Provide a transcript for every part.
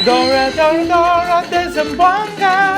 Dora, Dora, Dora de Zamboanga,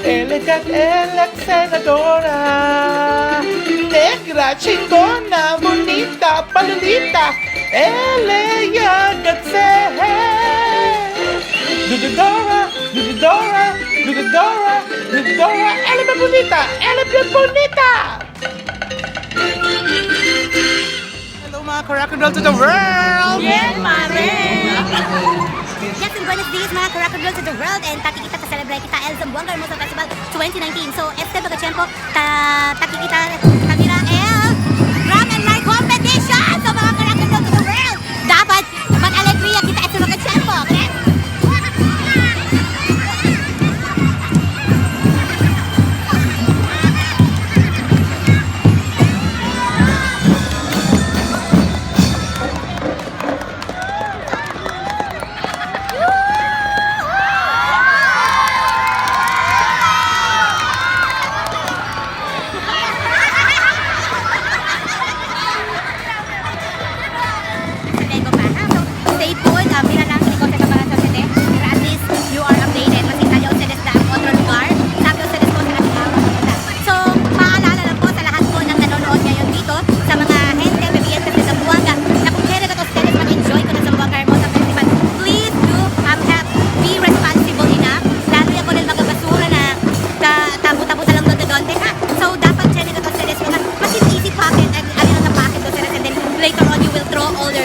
elegant, elect senadora, negra, chingona, bonita, palolita, elegant, Dora, Dora, Dora, Dora, elegant bonita, elegant bonita. Hello mga Karacadol to the world! Yes, mare! Yes, and buenos dias mga Karacadol to the world, and takikita ta celebrate kita el Zamboanga Hermosa Festival 2019. So, este bago tiempo, takikita kanila el drum and lyre competition! So, mga Karacadol to the world, dapat mag-alegria kita este bago tiempo, okay?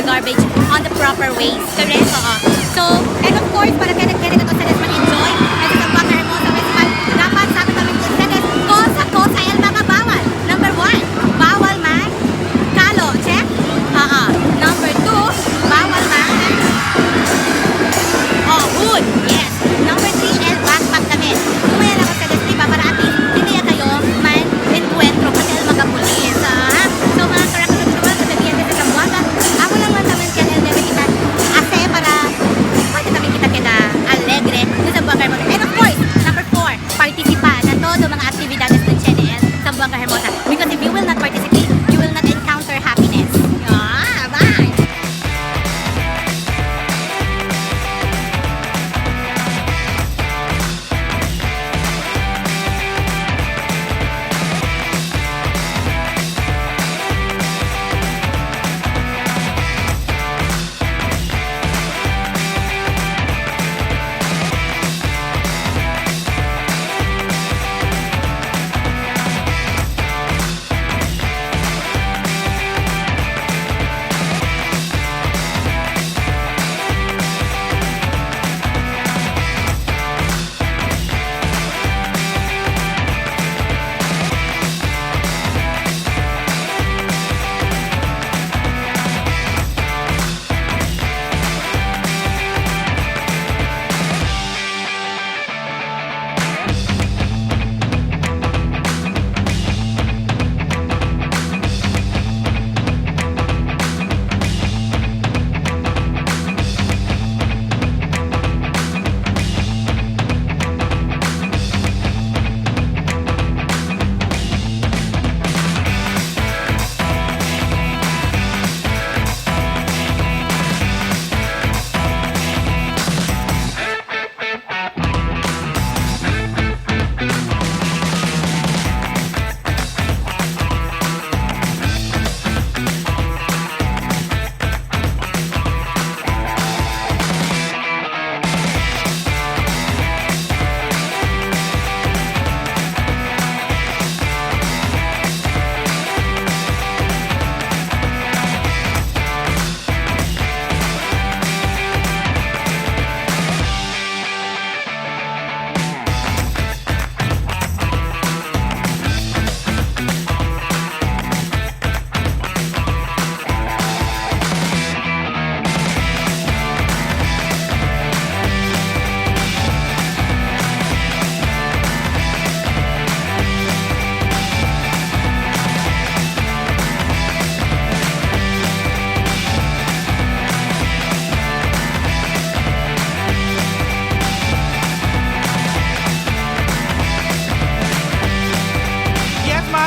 Garbage on the proper ways. Correct? So, and of course, para kaya ito sa mag-enjoy at sa Zamboanga Hermosa Festival, dapat sabi namin cosa el mga bawal. Number 1, bawal man kalo. Check? Number 2, bawal man hood. Yes. Number 3, el backpack damit. Kumayan ako sa diba para at least hindi kayo man encuentro kasi el mga pulis. So, mga karakter sa mga sabihan sa Zamboanga, ako lang man naman kaya el debe kita ase para pwede kami kita alegre sa Zamboanga Hermosa. And of course, number 4, participa na todo mga aktibidades ng CNL Zamboanga Hermosa. Because if you will not participate, you will not encounter happiness. Bye!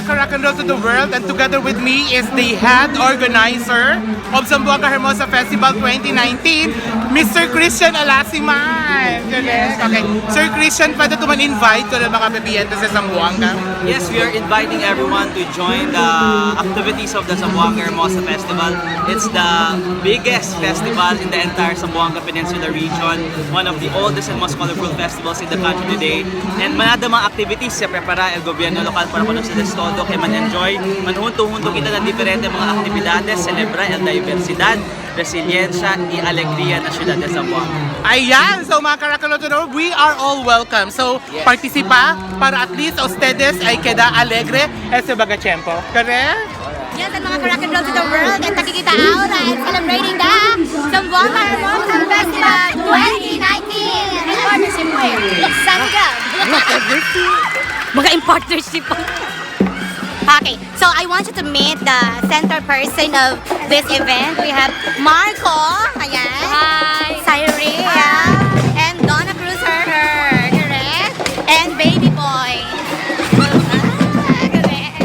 Karacadol to the world, and together with me is the head organizer of Zamboanga Hermosa Festival 2019, Mr. Christian Alas si Mike. Okay. Sir Christian, pwede ko man-invite ko ng mga bebiyente sa Zamboanga? Yes, we are inviting everyone to join the activities of the Zamboanga Hermosa Festival. It's the biggest festival in the entire Zamboanga Peninsula region, one of the oldest and most colorful festivals in the country today. And manada mga activities sa prepara el gobyerno lokal para kuno sa todo kay man-enjoy, manhunto-hunto kita ng diferente mga aktibidades, celebra el diversidad, resiliencia y alegría na siyudad de Zamboanga. Ayan! So mga Karakalotero, we are all welcome. So, Yes. participa para at least ustedes ay queda alegre ese bagachempo. Correct? Yes, and mga Karakalotero to the world and nakikita ahora and celebrating the Zamboanga Hermosa Festival 2019. In partnership with Sangga. Mga in partnership. Okay, so I want you to meet the center person of this event. We have Marco, ayan. Hi. Cyria. And Donna Cruz, correct? And Baby Boy. Correct.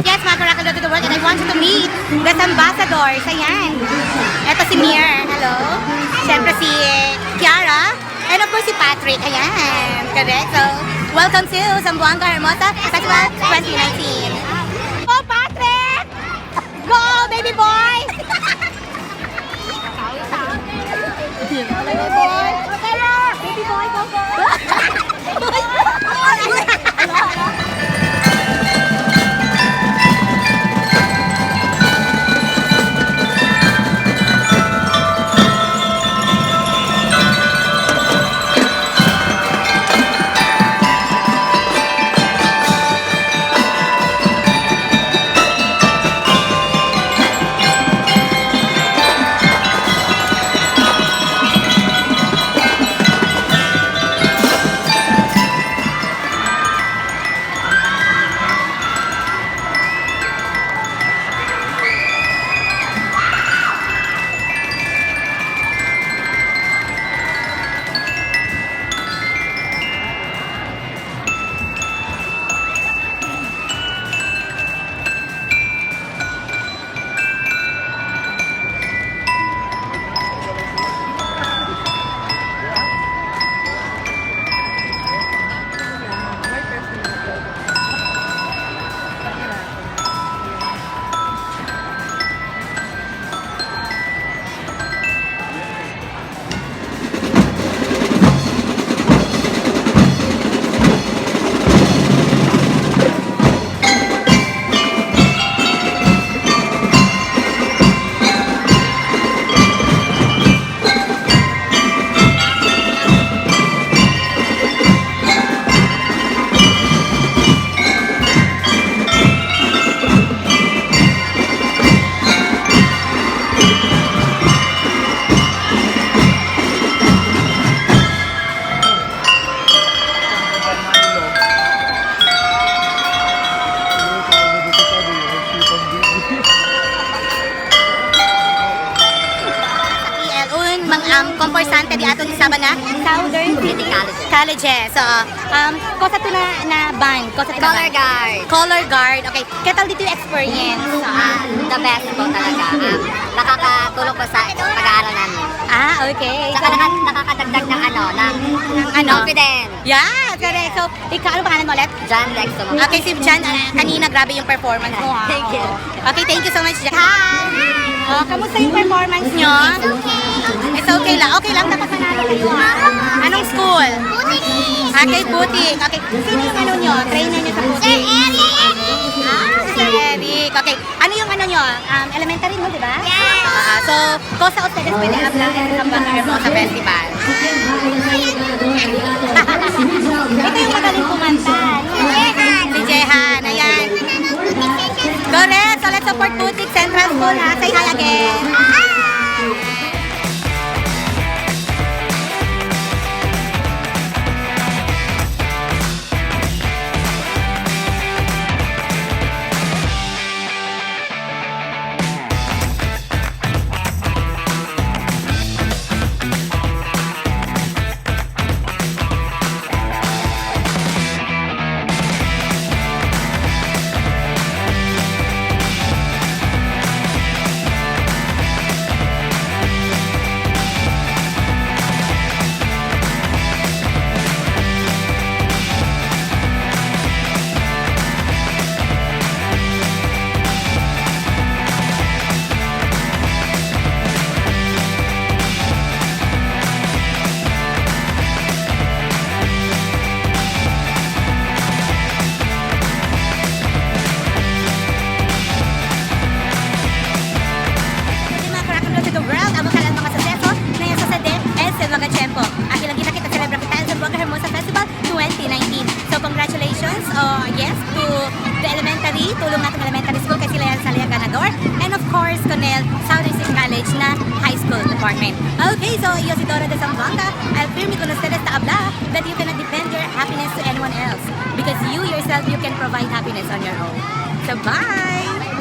Yes, mga Karakalotero to the world, and I want you to meet the ambassadors, ayan. Ito si Mir, hello. Siyempre si Kiara. And of course si Patrick, ayan. Correct, so welcome to Zamboanga Hermosa Festival 2019. Go, Patrick! Go, baby boy! Baby boy! Baby boy, go, go! Komporsante di ato isaba na Southern City Colleges. So, kosa to na band, kosa to na Color guard. Color guard. Okay. Katal dito yung experience. So, The best po talaga. Nakakatulong po sa pag-aaral namin. Okay. Saka nakakadagdag ng confidence. Yeah, correct. So, ikaw, ano pangalan mo ulit? John Lexo. Okay, si Jan, kanina grabe yung performance mo. Thank you. Okay, thank you so much, Jan. Hi! Kamusta yung performance nyo? It's okay lang. Okay lang, dapat manalo kayo. Anong school? Butik! Okay, butik. Okay, sino yung ano nyo? Trainer nyo sa butik? Sir Eric. Okay, ano yung ano nyo? Elementary mo, di ba? Yes! So, kosa ustedes pwede hablar sa Zamboanga Hermosa Festival. Ito yung magaling kumanta. Si Jehan. Ayan. Correct. So, let's support Butik Central School, ha? Say hi again. Festival 2019. So congratulations, yes, to the elementary, tulong natin elementary school kay sila yan sa ganador. And of course, Cornell Southern State College na high school department. Okay, so iyo si Dora de Zamboanga. I'll firmly con ustedes habla that you cannot depend your happiness to anyone else. Because you yourself, you can provide happiness on your own. So bye!